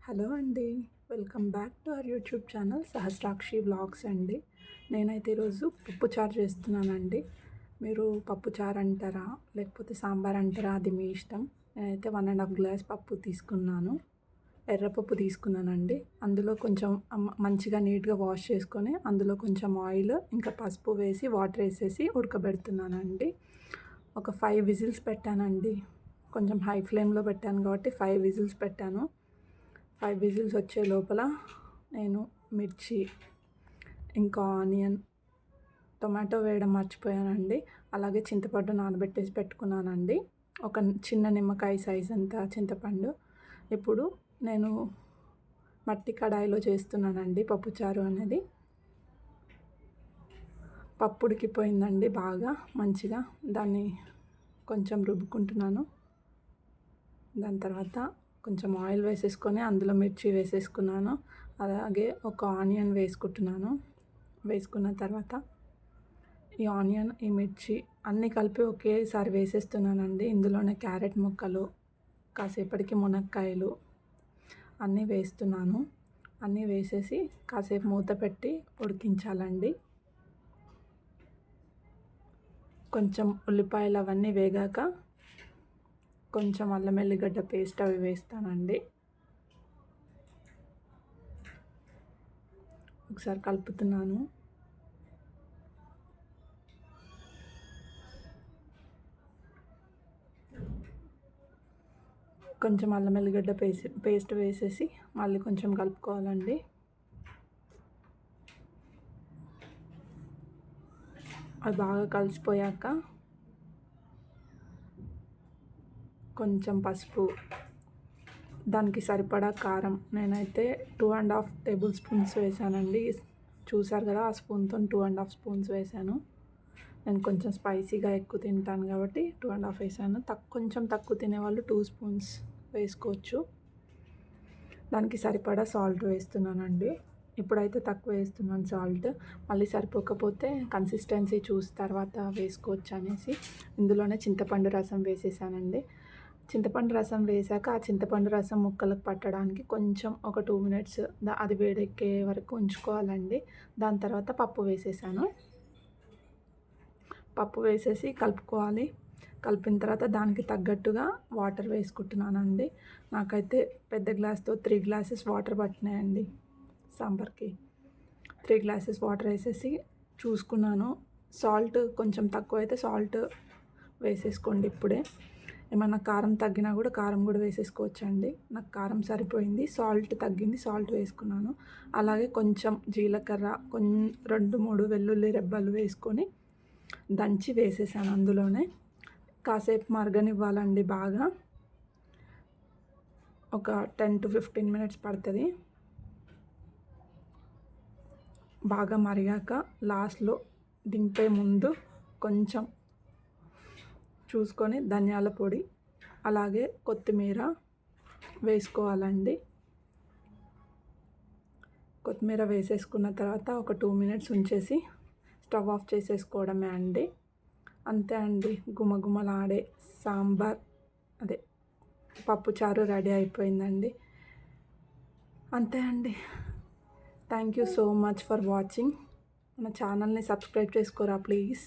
Hello అండి. Welcome back to our YouTube channel Sahasrakshi vlogs అండి. నేనైతే ఈరోజు పప్పుచారు చేస్తున్నానండి. మీరు పప్పుచారు అంటారా లేకపోతే సాంబార్ అంటారా అది మీ ఇష్టం. నేనైతే 1½ గ్లాస్ పప్పు తీసుకున్నాను. ఎర్రపప్పు తీసుకున్నానండి. అందులో కొంచెం మంచిగా నీట్గా వాష్ చేసుకొని అందులో కొంచెం ఆయిల్ ఇంకా పసుపు వేసి వాటర్ వేసేసి ఉడకబెడుతున్నానండి. ఒక 5 విజిల్స్ పెట్టానండి. కొంచెం హై ఫ్లేమ్లో పెట్టాను కాబట్టి 5 విజిల్స్ పెట్టాను. 5 విజిల్స్ వచ్చే లోపల నేను మిర్చి ఇంకా ఆనియన్ టొమాటో వేయడం మర్చిపోయానండి. అలాగే చింతపండు నానబెట్టేసి పెట్టుకున్నానండి. ఒక చిన్న నిమ్మకాయ సైజ్ అంత చింతపండు. ఇప్పుడు నేను మట్టి కడాయిలో చేస్తున్నానండి పప్పుచారు అనేది. పప్పు ఉడికిపోయిందండి బాగా మంచిగా. దాన్ని కొంచెం రుబ్బుకుంటున్నాను. దాని తర్వాత కొంచెం ఆయిల్ వేసేసుకొని అందులో మిర్చి వేసేసుకున్నాను. అలాగే ఒక ఆనియన్ వేసుకుంటున్నాను. వేసుకున్న తర్వాత ఈ ఆనియన్ ఈ మిర్చి అన్నీ కలిపి ఒకేసారి వేసేస్తున్నానండి. ఇందులోనే క్యారెట్ ముక్కలు కాసేపటికి మునక్కాయలు అన్నీ వేస్తున్నాను. అన్నీ వేసేసి కాసేపు మూత పెట్టి ఉడికించాలండి. కొంచెం ఉల్లిపాయలు అవన్నీ వేగాక కొంచెం అల్లం వెల్లిగడ్డ పేస్ట్ అవి వేస్తానండి. ఒకసారి కలుపుతున్నాను. కొంచెం అల్లం వెల్లిగడ్డ పేస్ట్ వేసేసి మళ్ళీ కొంచెం కలుపుకోవాలండి. అది బాగా కలిసిపోయాక కొంచెం పసుపు, దానికి సరిపడా కారం నేనైతే 2½ టేబుల్ స్పూన్స్ వేసానండి. చూసారు కదా, ఆ స్పూన్తో 2½ స్పూన్స్ వేసాను. నేను కొంచెం స్పైసీగా ఎక్కువ తింటాను కాబట్టి 2½ వేసాను. కొంచెం తక్కువ తినేవాళ్ళు 2 స్పూన్స్ వేసుకోవచ్చు. దానికి సరిపడా సాల్ట్ వేస్తున్నానండి. ఇప్పుడైతే తక్కువ వేస్తున్నాను సాల్ట్. మళ్ళీ సరిపోకపోతే కన్సిస్టెన్సీ చూసి తర్వాత వేసుకోవచ్చు అనేసి ఇందులోనే చింతపండు రసం వేసేసానండి. చింతపండు రసం వేసాక ఆ చింతపండు రసం ముక్కలకు పట్టడానికి కొంచెం ఒక 2 మినిట్స్ అది వేడెక్కే వరకు ఉంచుకోవాలండి. దాని తర్వాత పప్పు వేసేసాను. పప్పు వేసేసి కలుపుకోవాలి. కలిపిన తర్వాత దానికి తగ్గట్టుగా వాటర్ వేసుకుంటున్నానండి. నాకైతే పెద్ద గ్లాస్తో 3 గ్లాసెస్ వాటర్ పట్టినాయండి సాంబార్కి. 3 గ్లాసెస్ వాటర్ వేసేసి చూసుకున్నాను. సాల్ట్ కొంచెం తక్కువ అయితే సాల్ట్ వేసేసుకోండి ఇప్పుడే. ఏమన్నా కారం తగ్గినా కూడా కారం కూడా వేసేసుకోవచ్చండి. నాకు కారం సరిపోయింది, సాల్ట్ తగ్గింది, సాల్ట్ వేసుకున్నాను. అలాగే కొంచెం జీలకర్ర 2-3 వెల్లుల్లి రెబ్బలు వేసుకొని దంచి వేసేసాను అందులోనే. కాసేపు మరగనివ్వాలండి బాగా. ఒక 10 to 15 మినిట్స్ పడుతుంది. బాగా మరిగాక లాస్ట్లో దింపే ముందు కొంచెం చూసుకొని ధనియాల పొడి అలాగే కొత్తిమీర వేసుకోవాలండి. కొత్తిమీర వేసేసుకున్న తర్వాత ఒక 2 మినిట్స్ ఉంచేసి స్టవ్ ఆఫ్ చేసేసుకోవడమే అండి. అంతే అండి, గుమగుమలాడే సాంబార్ అదే పప్పుచారు రెడీ అయిపోయిందండి. అంతే అండి. Thank you so much for watching. మన ఛానల్ని సబ్స్క్రైబ్ చేసుకోరా ప్లీజ్.